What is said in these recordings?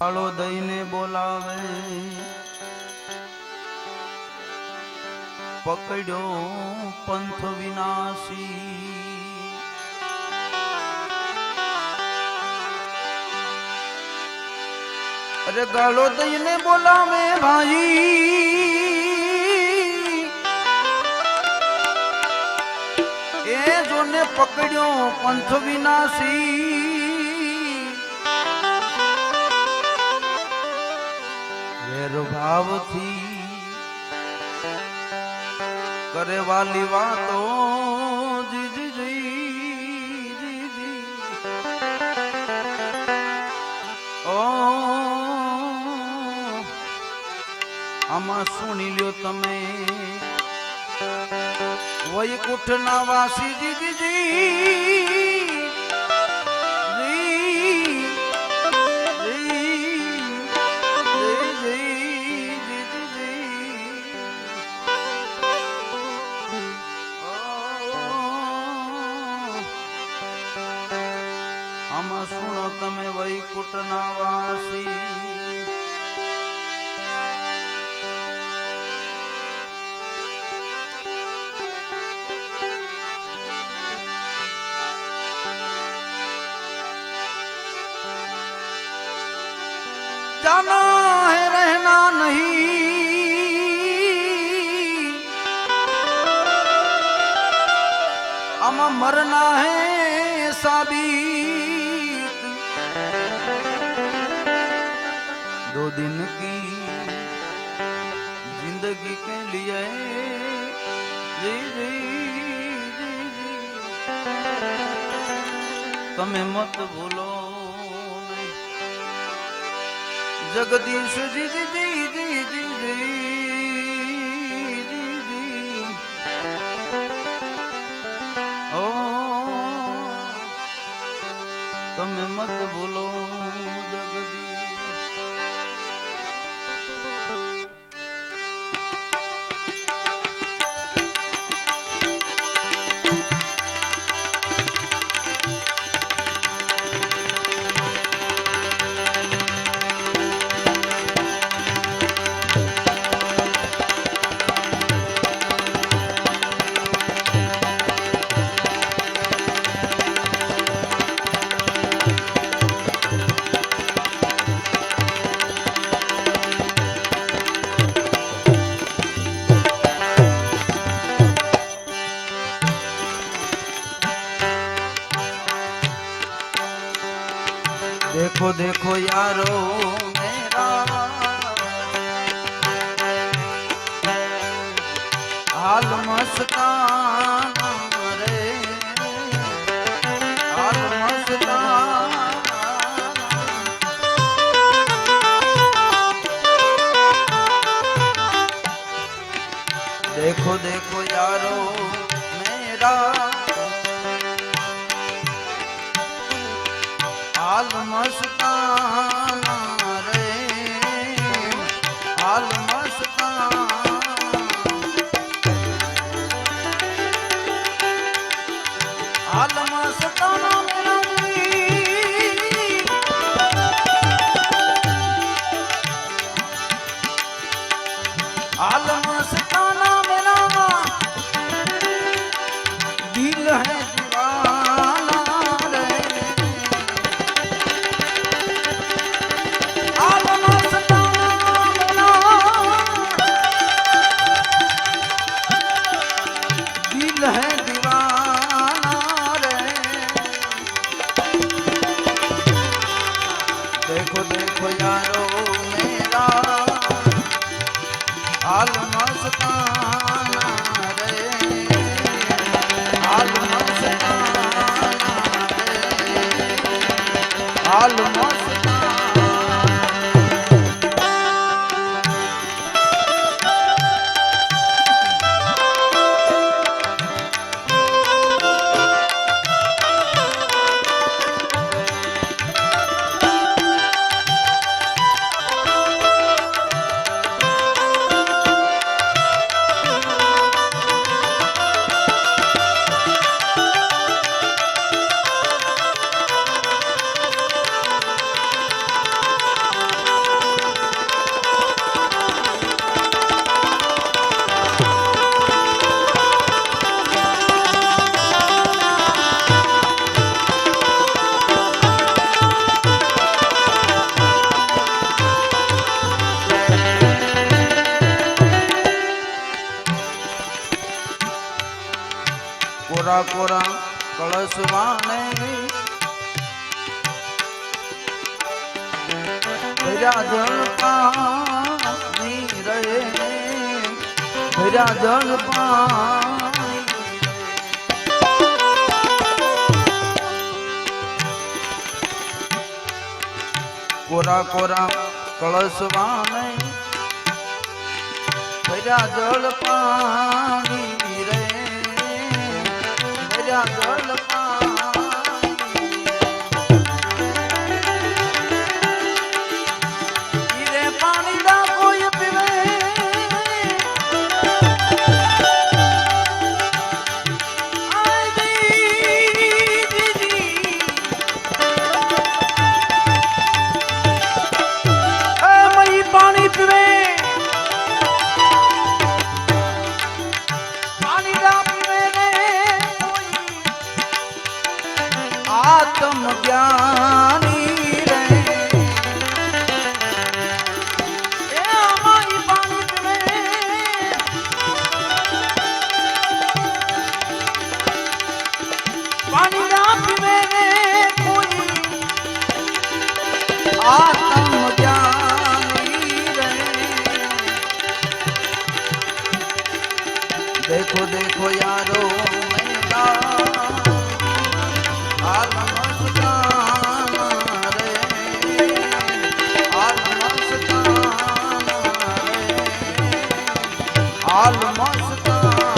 કાળો દઈને બોલાવે પકડ્યો પંથ વિનાશી અરે ગાળો દઈને બોલાવે ભાઈ એ જોને પકડ્યો પંથ વિનાશી ભાવથી કરે વાલી વાતો જી જી જી ઓ આમાં સુણી લ્યો તમે વૈકુંઠ ના વાસી જી જી આમાં સુણો તમે વૈકુંઠ ના વાસી जाना है रहना नहीं आमा मरना है साबित दो दिन की जिंदगी के लिए जी जी जी जी તમે મત ભૂલો जगदीश जी जी जी जी जी जी जी ओ તમે મત ભૂલો જગદીશ देखो देखो यारो मेरा हाल मस्ताना रे हाल मस्ताना देखो देखो यारो मेरा हाल मस्ताना रे हाल मस्ताना हाल मस्ताना मेरा हाल मस्ताना मेरा दिल है देखो देखो यारो मेरा हाल मस्ताना रे हाल मस्ताना रे हाल मस्ताना કોરા કોરા કળશ વાણે ભર્યા જળ પાણી રહે ભર્યા જળ પાણી કોરા કોરા કળશ વાણે ભર્યા જળ પાણી રે ભર્યા જળ પાણી રે પાણી ના કોઈ પીવે પાણી પીવે આત્મ જ્ઞાની રે એ અમારી પાણી પીવે પાણી ના પીવે રે કોઈ આત્મ જ્ઞાની રે देखो देखो यारो मेरा हाल मस्ताना रे हाल मस्ताना रे हाल मस्ताना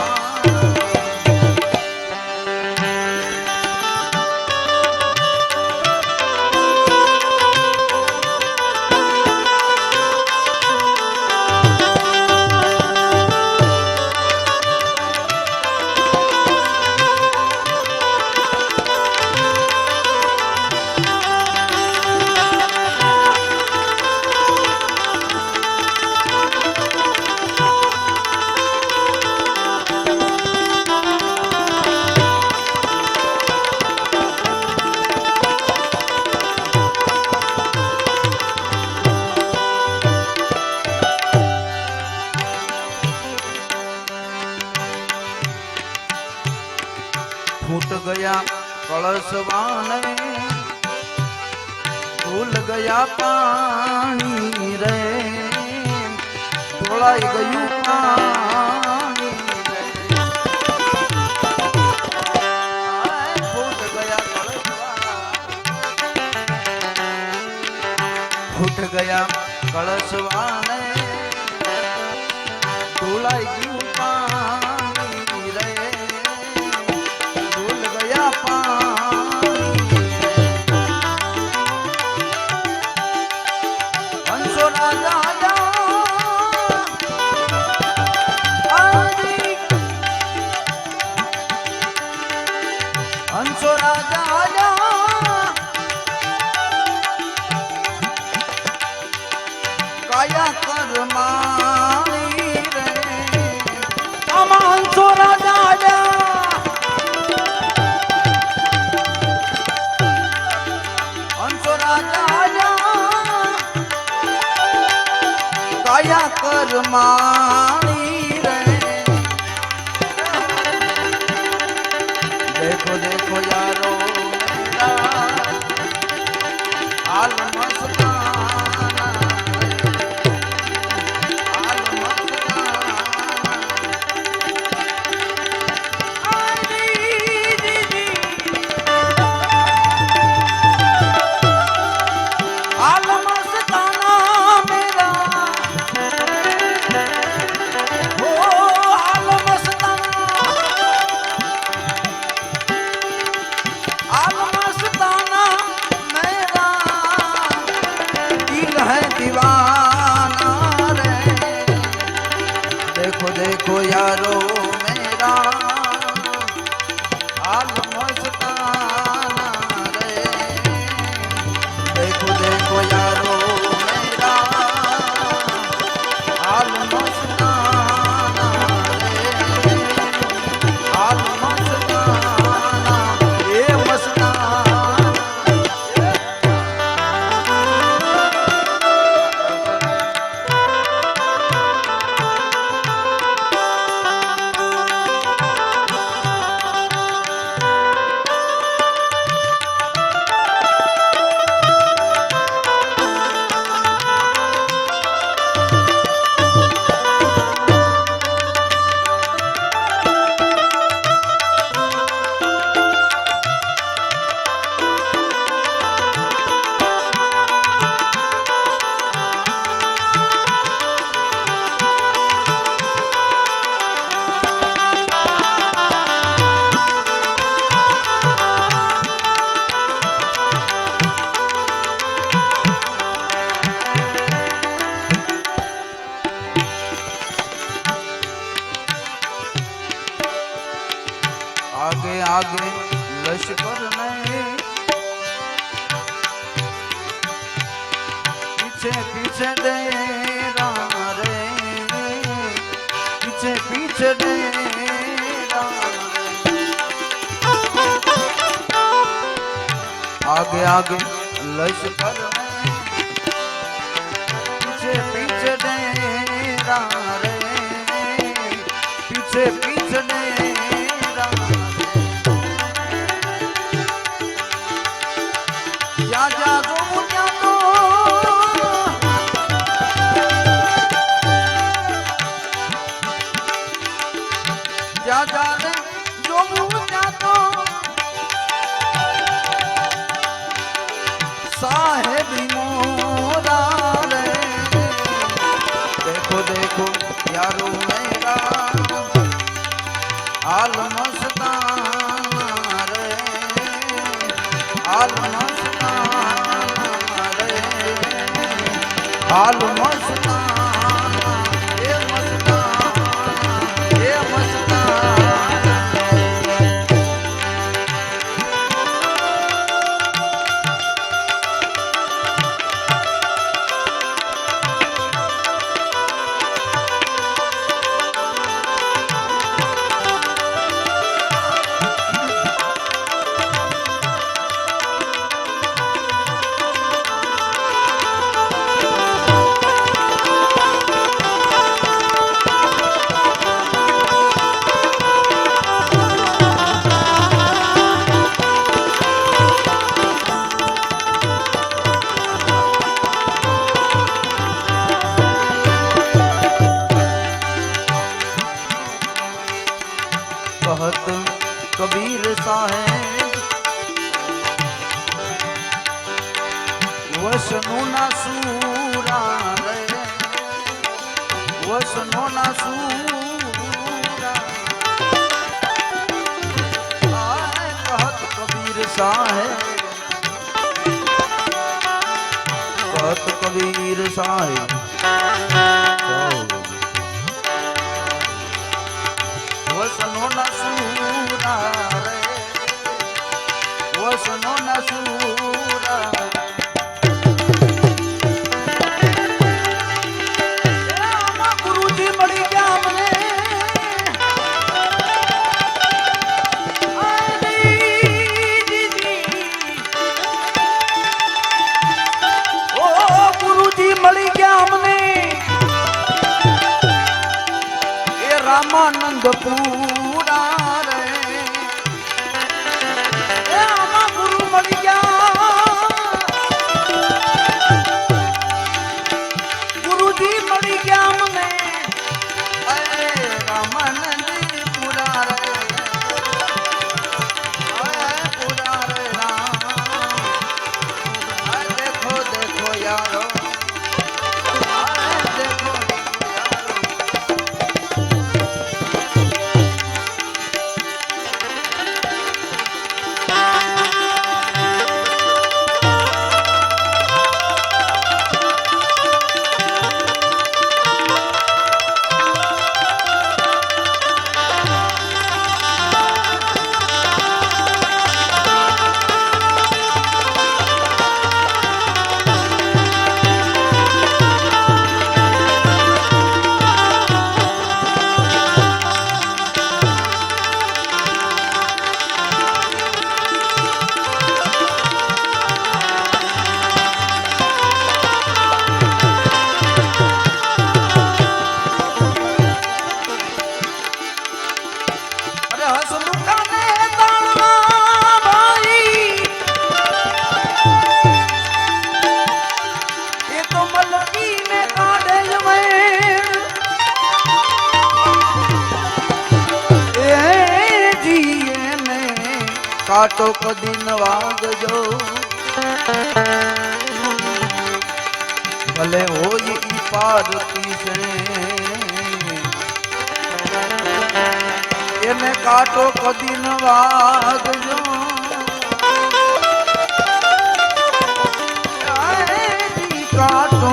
फूट गया कलश वाने भूल गया पानी रे ढोलाई गयु पानी रे फूट गया कलश फूट गया कलश वाने ढोलाई गयु पानी रे हंसो राजा हंसो राजा काया कर्माणी रे आमा हंसो राजा हंसो राजा काया कर्माणी रे देखो देखो यारो हाल मस्ताना हाल मस्ताना मेरा आगे आगे लश्कर नहीं, पीछे पीछे डेरा रे, पीछे पीछे डेरा, आगे आगे लश्कर नहीं, पीछे पीछे डेरा रे, पीछे पीछे डेरा, जा जा जो मुझा तो जा जा रे जो मुझा तो साहेब मोरा रे, देखो देखो यारो मेरा हाल मस्ताना रे, हाल मस्ताना रे, हाल मस्ताना, ये मस्ताना, ये मस्ताना। कहत कबीर साहेब वसनो ना सूरा रे, वसनो ना सूरा, कहत कबीर साहेब, कहत कबीर साहेब, वसनो न सूरा रे, वसनो न सूरा, गुरुजी मળી ગયા મને, ઓ ગુરુજી મળી ગયા મને, રામાનંદ પૂરા રે, આમાં ગુરુ મળી ગયા, ગુરુજી મળી ગયા મને, રામાનંદ પૂરા રે, પૂરા રે રામ, દેખો દેખો યારો, દેખો કાટો કદી ન વાગજો, ભલે હોય ઈ પારતી છે, એને કાટો કદી ન વાગજો, કાટો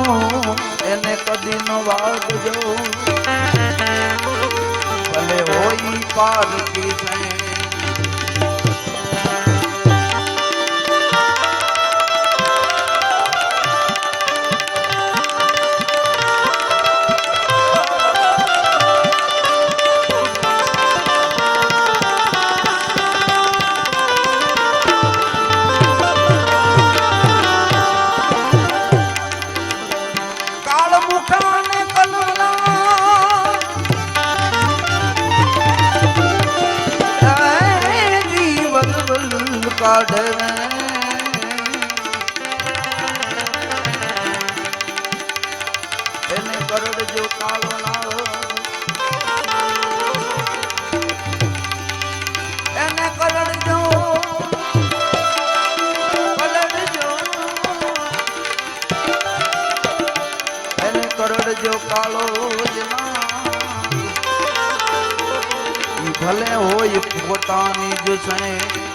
એને કદી ન વાગજો, ભલે હોય ઈ પારતી છે, કાઢે એને કરડજો કાળો નાળો એને કરડજો એને કરડજો કાળો ભલે હોય પોતાની જ છે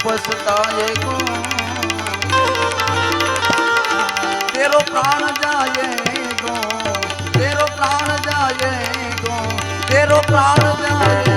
पछताएगो तेरो प्राण जाएगो तेरो प्राण जाएगो तेरो प्राण जाएगो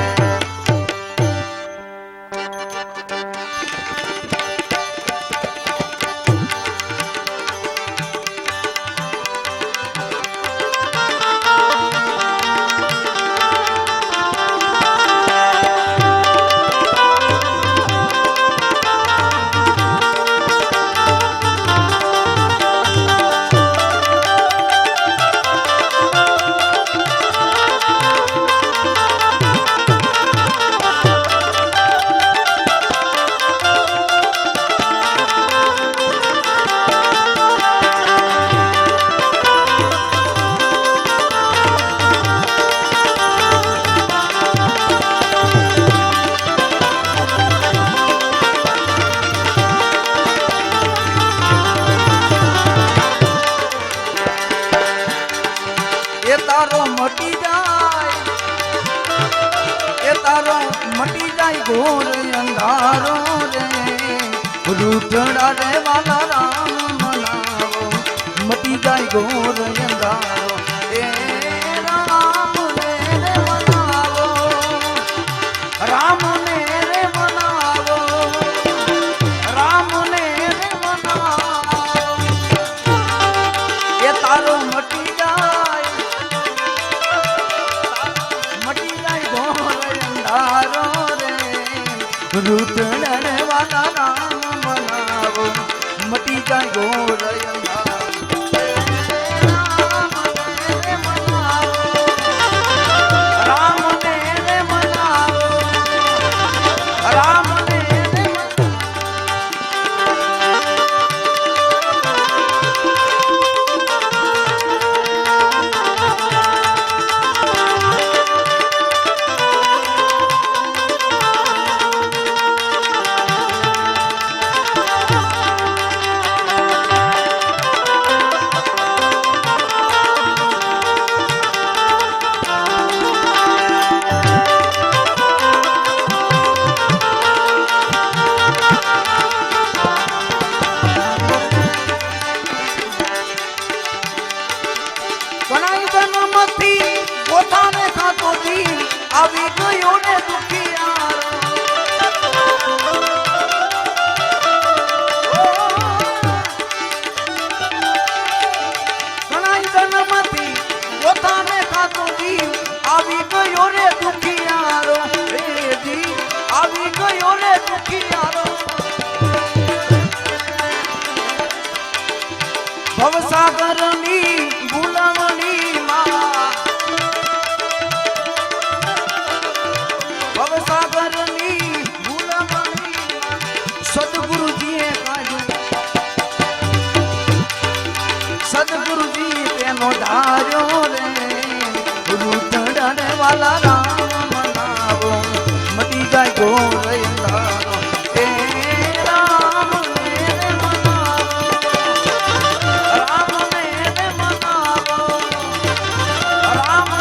घोर अंधारो रे रूठड़ा रे वाला राम मनावो मटी जाए घोर अंधारो ए राम ने रे मनावो राम ने रे मनावो राम ने रे मनावो ये तारो मटी जाए घोर अंधारो रूठण वाला राम मनावो मटी जाए घोर राम ने रे मनावो राम ने रे આવી ગયો ને દુખિયારો ઘણા જન્મથી પોતાને ખાતો જીવ આવી ગયો રે દુખિયારો રે જીવ આવી ગયો રે દુખિયારો ભવસાગરની ગુલામણી માં ભવસાગરની ગુલામણી સદગુરુજીએ કાઢ્યું સદગુરુજી તેનો ધાર્યો રે રૂઠણ વાલા રામ મનાવો મટી જાય ઘોર અંધારો એ રામ ને રે મનાવો રામ ને રે મનાવો રામ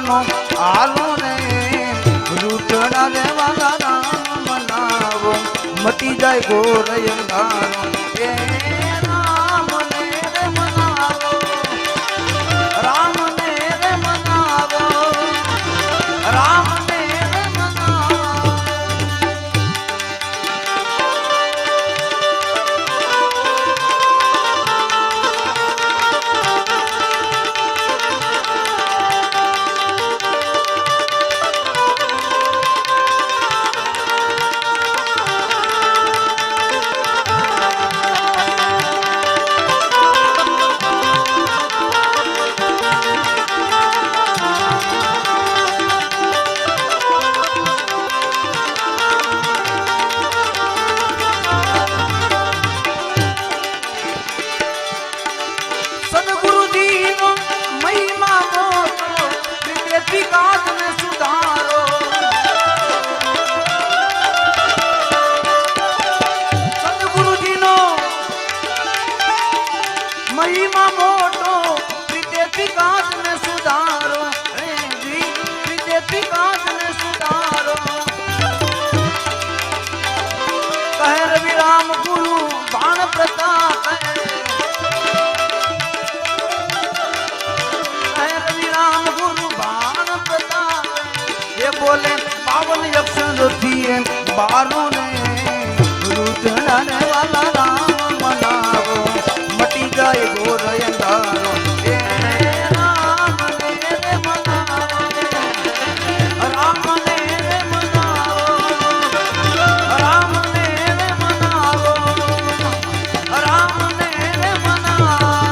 નો હાલો ને રૂટણા રે વાલા રામ નાવો મટી જાય ઘોર અંધારો એ રામ ને રે મનાવો રામ ને રે મનાવો રામ ને રે મનાવો મહિમા મોટો પ્રીતે વિકાસ ને સુધારો હે જી પ્રીતે વિકાસ ને સુધારો કહે રવિ રામ ગુરુ બાણ પ્રતાપ કહે રવિ રામ ગુરુ બાણ પ્રતાપ ये बोले 52 अक्षर थी बारों ने रूठने वाला राम नावो मटी जाए घोर अंधारो ए राम ने रे मनावो राम ने रे मनावो राम ने रे मनावो राम ने रे मनावो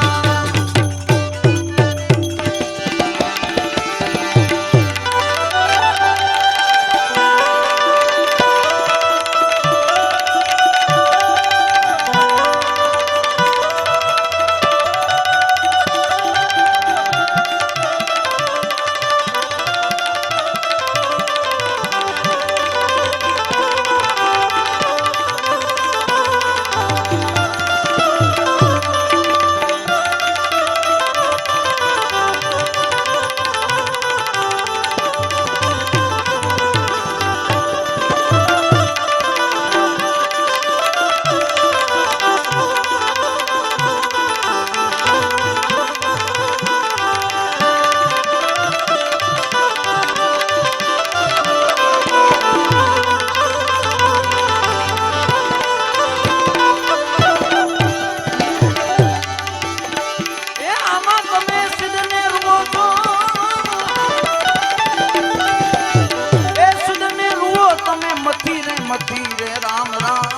मथी रे राम राम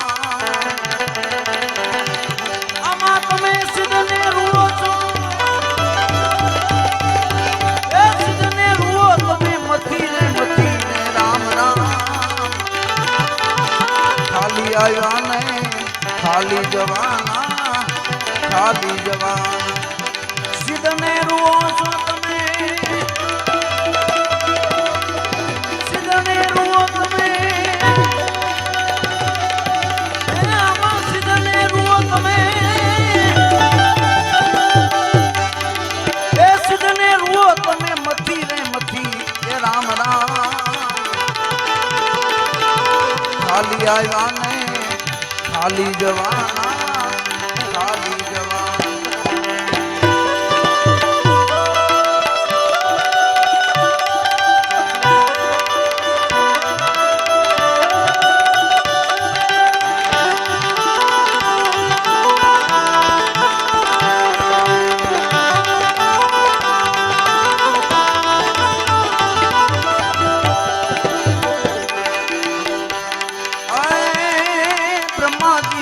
आमा तमे सिद्धने रुओ छो ए सिद्धने रुओ तमे मथी रे राम राम खाली आया ने खाली जवाना खाली जवान सिद्धने रुओ छो तमे सिद्धने रुओ तमे राम राम खाली आया ने खाली जवाना खाली जवान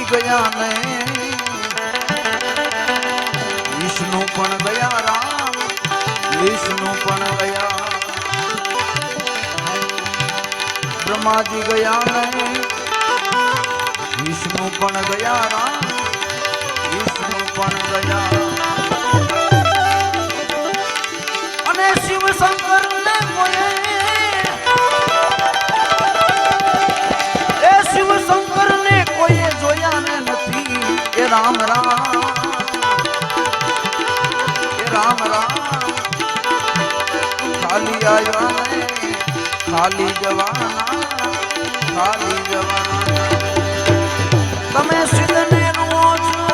गया ने विष्णु पण गया राम विष्णु पण गया ब्रह्मा जी गया ने विष्णु पण गया राम विष्णु पण गया अने शिव शंकर ने कोये शिव शंकर ने कोई जोया ने नथी ए राम राम ए राम राम खाली આવ્યા ને ખાલી જવાના ખાલી જવાના તમે સિદ્ધને રૂઓ છો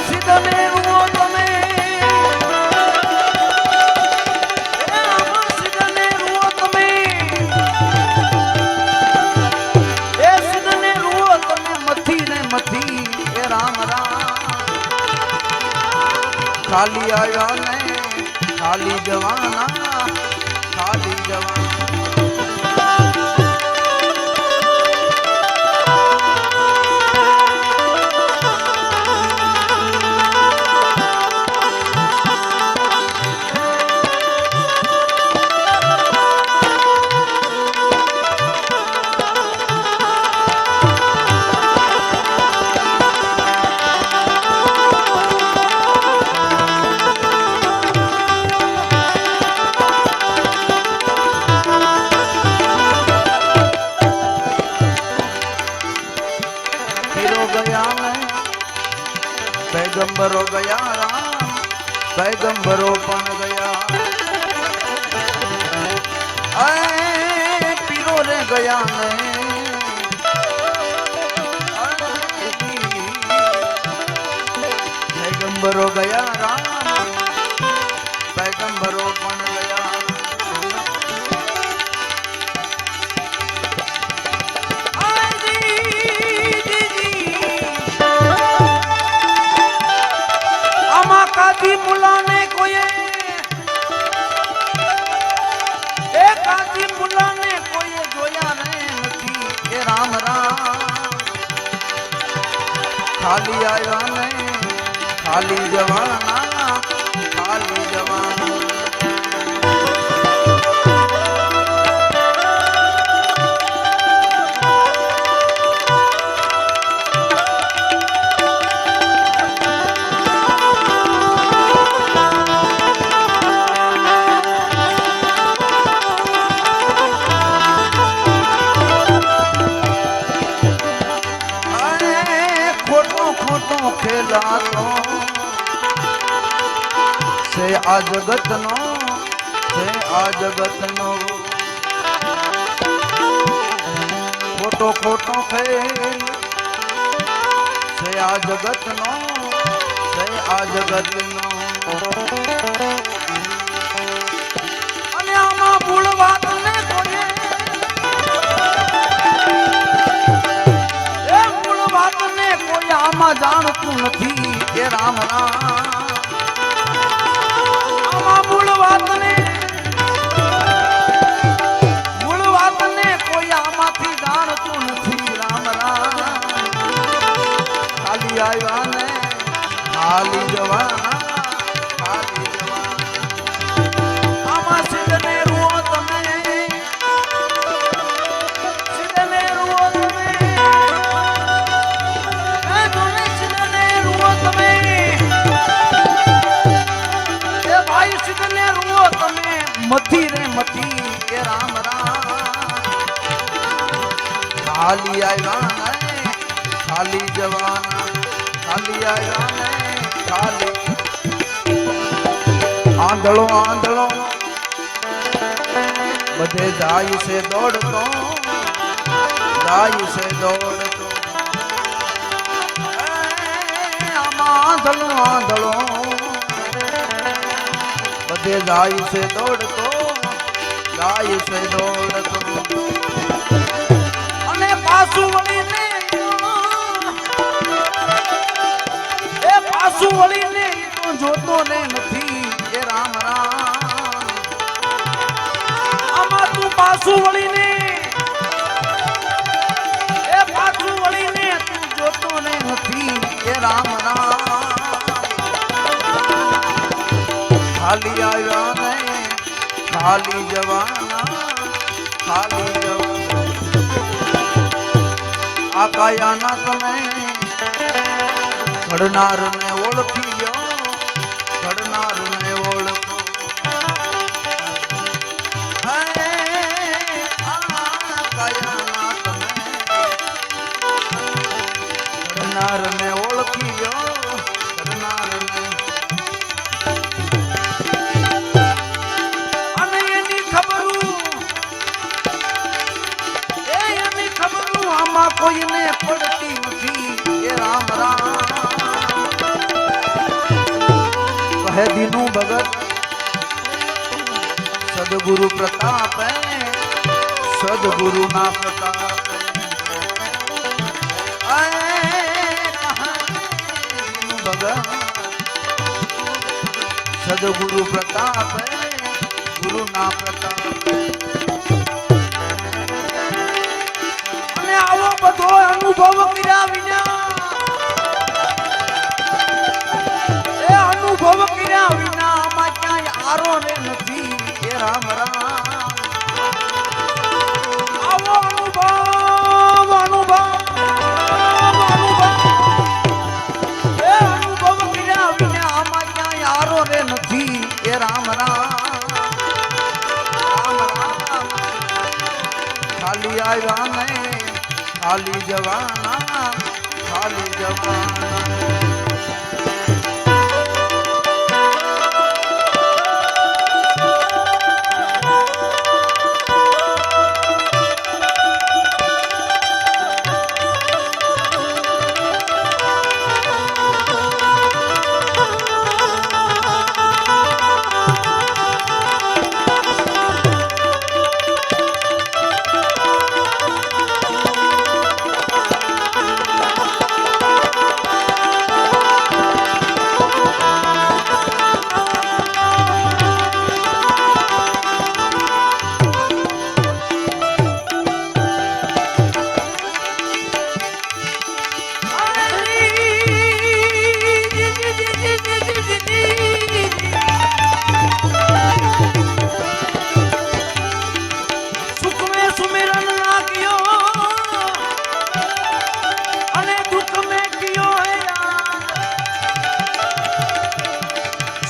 સિદ્ધને રૂઓ તમે સિદ્ધને રૂઓ તમે એ સિદ્ધને રૂઓ તમે મથી ને મથી એ રામ રામ ખાલી આવ્યા ને ખાલી જવાના ખાલી જવાના पैगंबरो गया राम पैगंबरो पण गया पीरो रे गया ने पैगंबरो गया राम पैगंबरो पण गया काजी मुलाने कोई ए काजी मुलाने कोई जोया ने नथी ए राम राम खाली आया ने खाली जवाना खाली जवाना खेला तो से आ जगत नो खोटो खोटो खेल से आ जगत नो અને આમાં મૂળ વાત ને કોઈએ કોઈ આમાં જાણતું નથી કે રામ રામ આમાં મૂળ વાતને કોઈ આમાંથી જાણતું નથી રામ રામ ખાલી આવ્યા ને ખાલી જવાના ખાલી જવાના આમાં સિદ્ધને રૂઓ તમે સિદ્ધને રૂઓ તમે मथी रे मथी के राम राम खाली आया ने खाली जवाना खाली आया ने खाली आंधड़ो आंधड़ो बधे जाय से दौड़तो आंधड़ो आंधड़ो बधे जाय से दौड़तो અને પાછું વળીને એ પાછું વળીને તો જોતો ને નથી એ રામ રામ આમાં તું પાછું વળીને એ પાછું વળીને તું જોતો ને નથી એ રામ રામ ખાલી આવ્યા ને खाली जवाना खाली जवाना आकायाना तमे घड़नार ने ओळखी गयो घड़नार ने ओळखो आकायाना तमे घड़नार ने ओळखी गयो घड़नार ने दीनू भगत सदगुरु प्रताप है, सदगुरु ना प्रताप दीनू भगत सदगुरु प्रताप है, गुरु ना प्रताप અને આવો બધો અનુભવ કર્યા વિના અનુભવ કર્યા વિના આમાં ક્યાંય આરો રે નથી એ રામ રામ આવો અનુભવ અનુભવ અનુભવ એ અનુભવ કર્યા વિના આમાં ક્યાંય આરો રે નથી એ રામ રામ રામ રામ ખાલી આવ્યા ને ખાલી જવાના ખાલી જવાના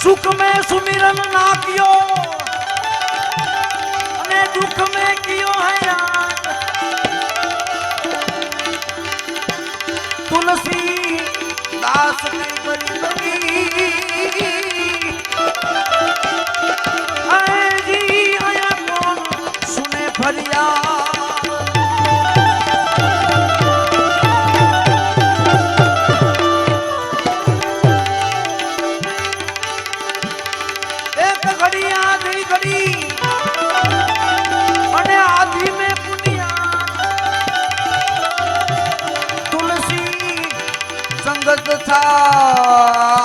सुख में सुमिरन ना कियो अने दुख में कियो है याद तुलसी दास की बंदगी आए जी आया कौन सुने फरियाद संगत साथ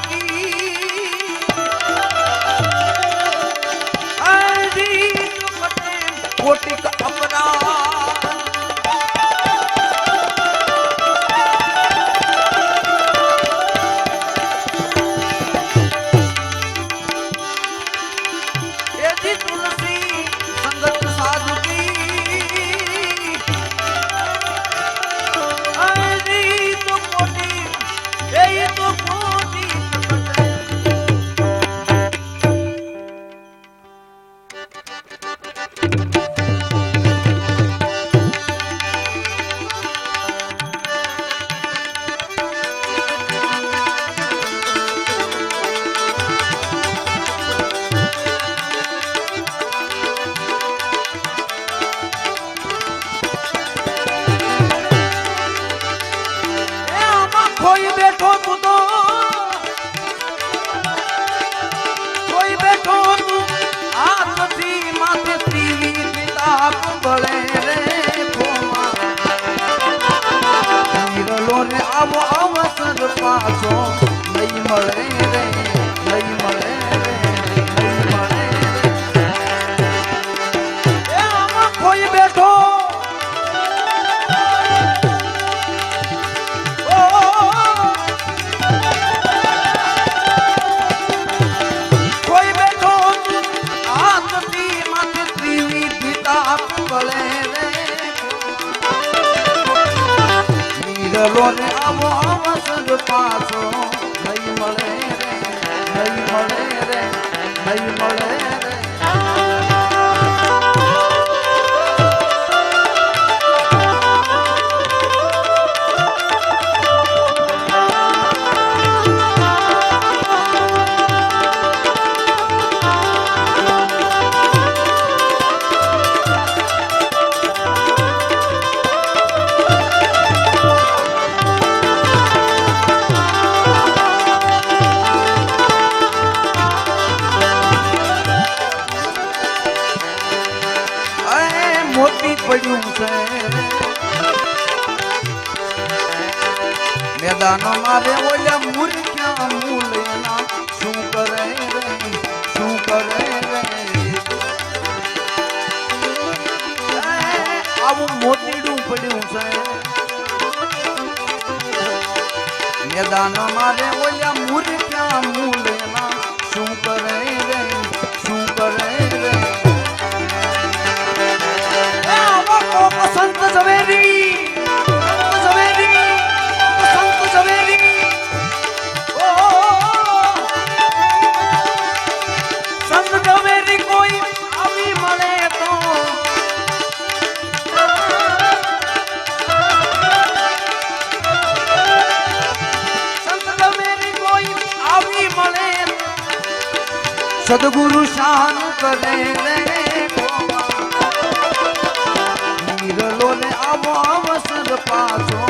की हरी कोटि का अपना तुलसी संगत साधु की कोई बैठो तू तो कोई बैठो तू हाथ थी माथे तीवी किताब बड़े रे कोमा नीरलो रे आवो अवसर पाछो नहीं मळे रे नहीं मळे रे नहीं मळे रे आमा कोई बैठो ને આવો અવસર પાછો નહીં મળે રે નહીં મળે રે નહીં મળે રે દાન મારે ઓલા મૂર્ખ્યા મૂલેના શું કરે રે શું કરે રે એ આવા કોક સંત ઝવેરી સંત ઝવેરી ઓ સંત ઝવેરી કોઈ આવી મળે તો सदगुरु शान करे रे नीरलो ने आवो अवसर पाछो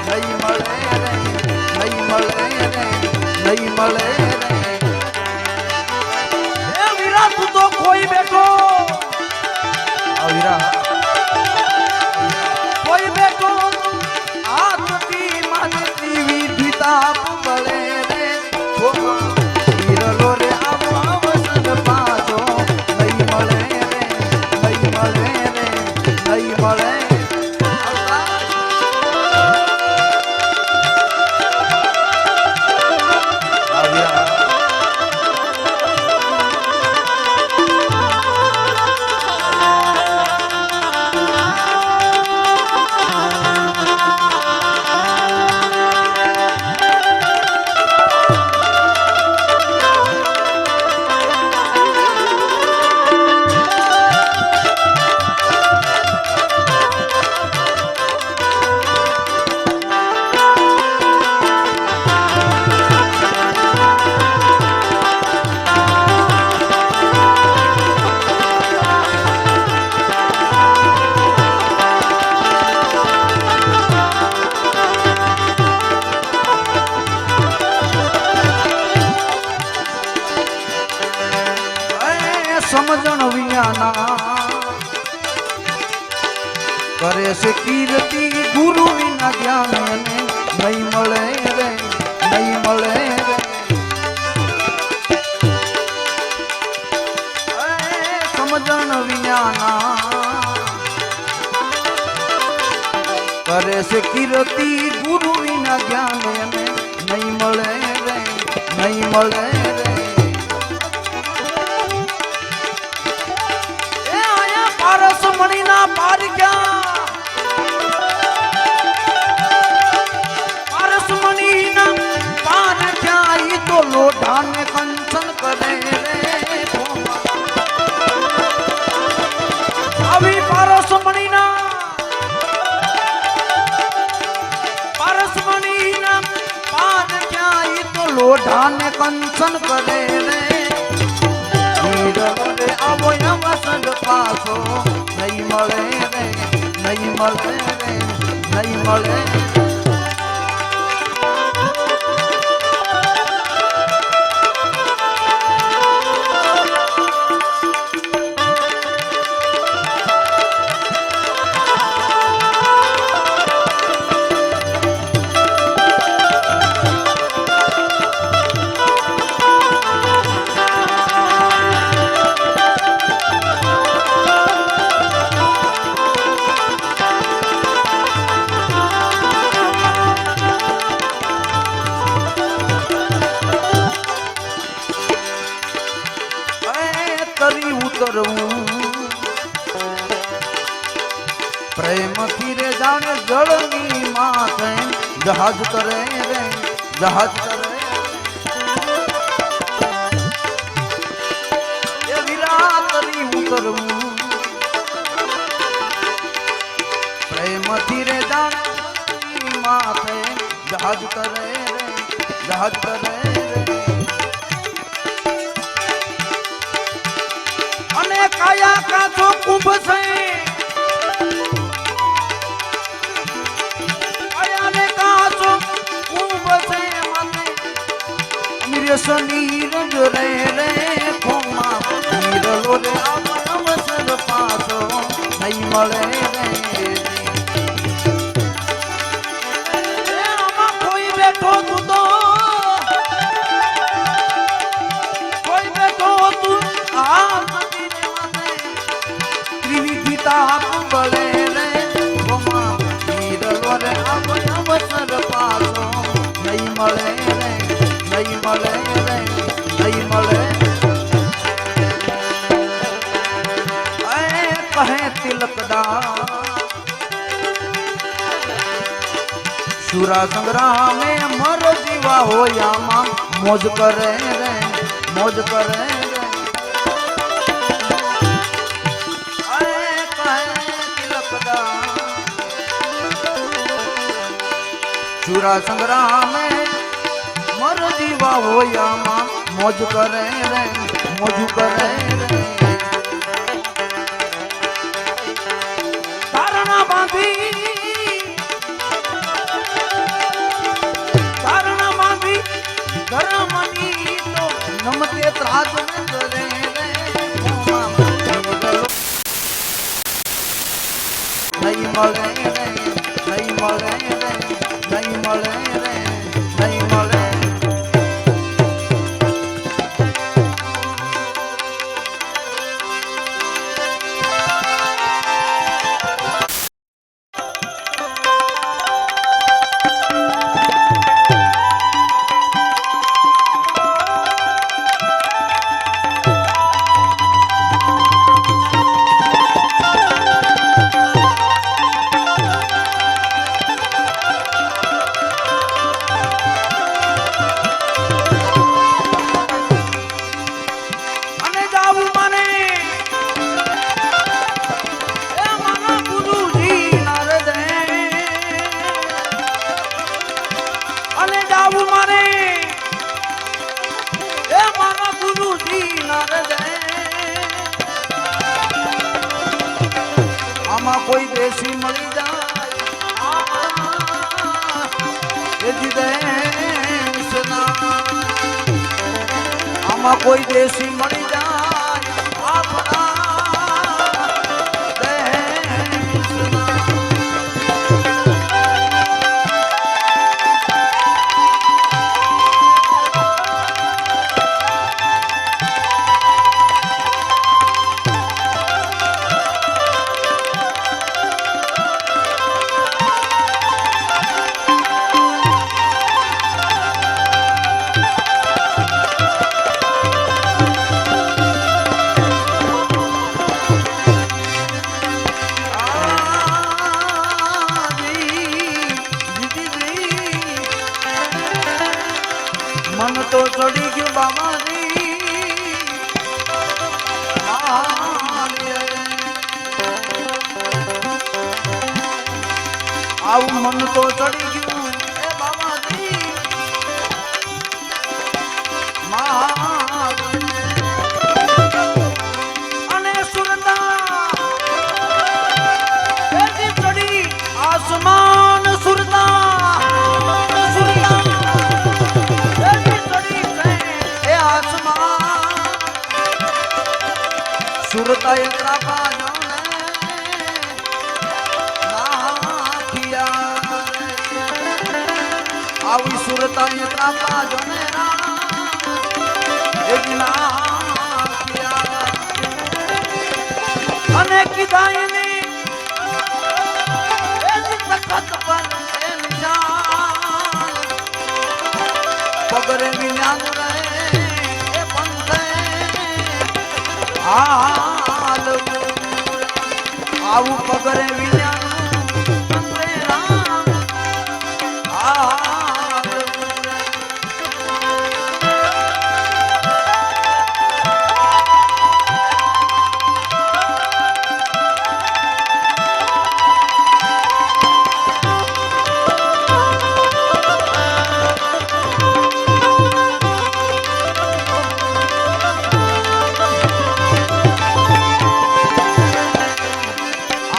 नहीं मळे रे नहीं मळे रे नहीं मळे रे ए वीरा तू तो खोई बैठो आ वीरा खोई बैठो आत्मती मानती विधिता बळे रे खोमा नीरलो रे आवो पाछो नहीं मळे रे नहीं मळे रे नहीं मळे समझण वियाना करे से कीर्ति गुरु विना ज्ञान ने नहीं मळे रे नहीं मळे रे समझण वियाना करे से कीर्ति गुरु विना ज्ञान ने नहीं मळे रे नहीं मळे रे पारस मणि ना पार क्या पारस मणि ना पार क्या ये तो लोढ़ा ने कंचन करे रे अभी पारस मणि ना पार क्या ये तो लोढ़ा ने कंचन करे रे आवो अवसर पाछो नहीं मळे रे नहीं मळे रे नहीं मळे प्रेम फिरे जाने जलनी माथे जहाज करे रे जहाज करे ये विरातरी उतरवू प्रेम फिरे जाने माथे जहाज करे रे जहाज करे रे अने काया का जो कुंभ से शनीर रे रे खोमा नीरलो रे अवसर पाछो नहीं मळे रे आमा कोई बैठो तू तो कोई बैठो तू आमती रे माथे त्रिविधिता बळे रे खोमा नीरलो रे अवसर पाछो नहीं मळे સુરા સંગ્રામે મર જીવા હોયામાં મોજ કરે રે મોજ કરે રે અરે કહે તિલકદા સુરા સંગ્રામે મર જીવા હોયામાં મોજ કરે રે મોજ કરે રે તારણા બાંધી ધર્મની તો નમતે ત્રાજ કરે રે નહીં મળે રે નહીં મળે રે નહીં મળે રે નહીં મળે આમાં કોઈ દેશી મળી જાય આમાં કોઈ દેશી મળી જાય મન તો ચડી ગયું બાબાજી આવું મન તો ચડી ગયું એ બાબાજી અને સુરતા ચડી આસમાન સુરતા સુરતા યંત્રા પાજો ને નાખિયા આવી સુરતા યંત્રા પાજો ને નાખિયા અને કીધા એને તખત પર નિશાન પગરે વિનાગ રહે આવું પગરે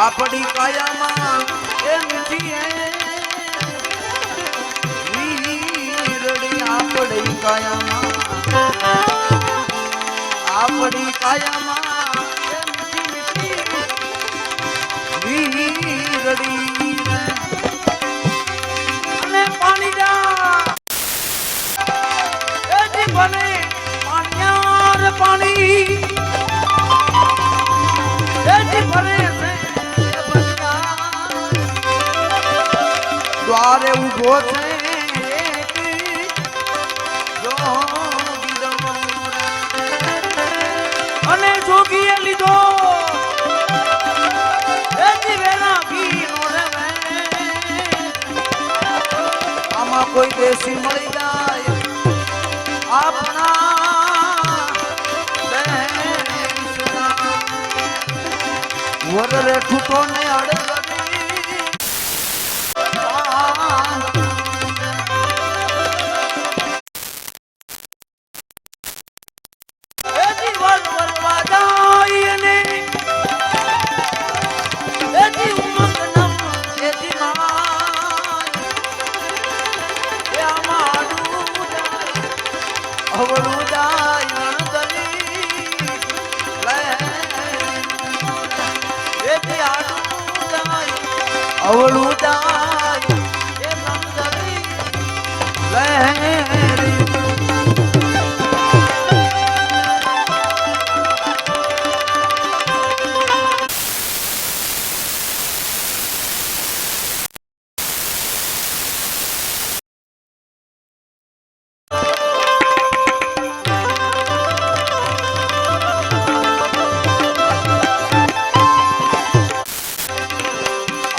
આપડી કાયામાં એ મીઠી વીરડી આપડી કાયામાં એ મીઠી વીરડી અને પાણી જા એ જીવને પાણીયાર પાણી એ જીવને દ્વારે ઉભો છે અને જોગીએ લીધો કોઈ દેશી મળી જાય આપના દેશના વર રે ઠૂઠો ને અડે અવળું જાય એ સમજવી લહેરી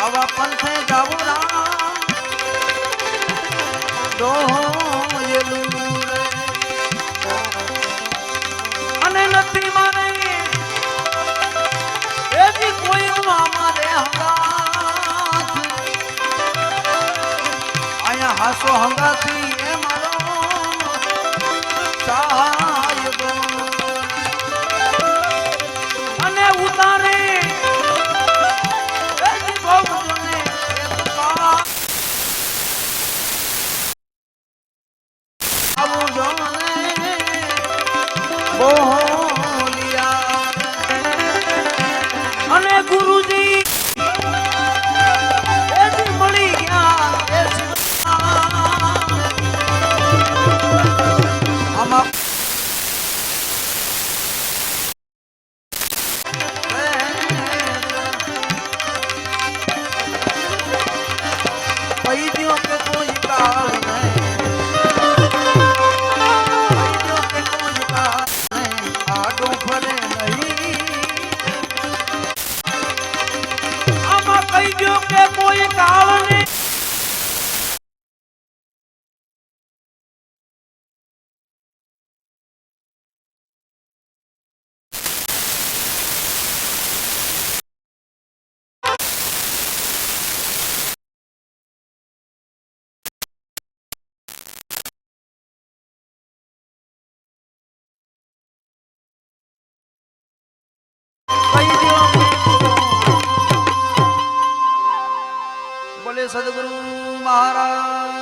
આવા પંથે જાવું ના ડોયેલું રે અને નથી મારે એવી કોઈ અમારે હંગાત અહીંયા હાસો હંગાથી એ મારો સાહેબ અને ઉતારે અને ગુરુજી મળી ગયા આમાં કહી દો કે કોઈ કાળ નહીં આડો ફરે નહીં આમાં કહી દો કે કોઈ કાળ નહીં બોલે સદગુરુ મહારાજ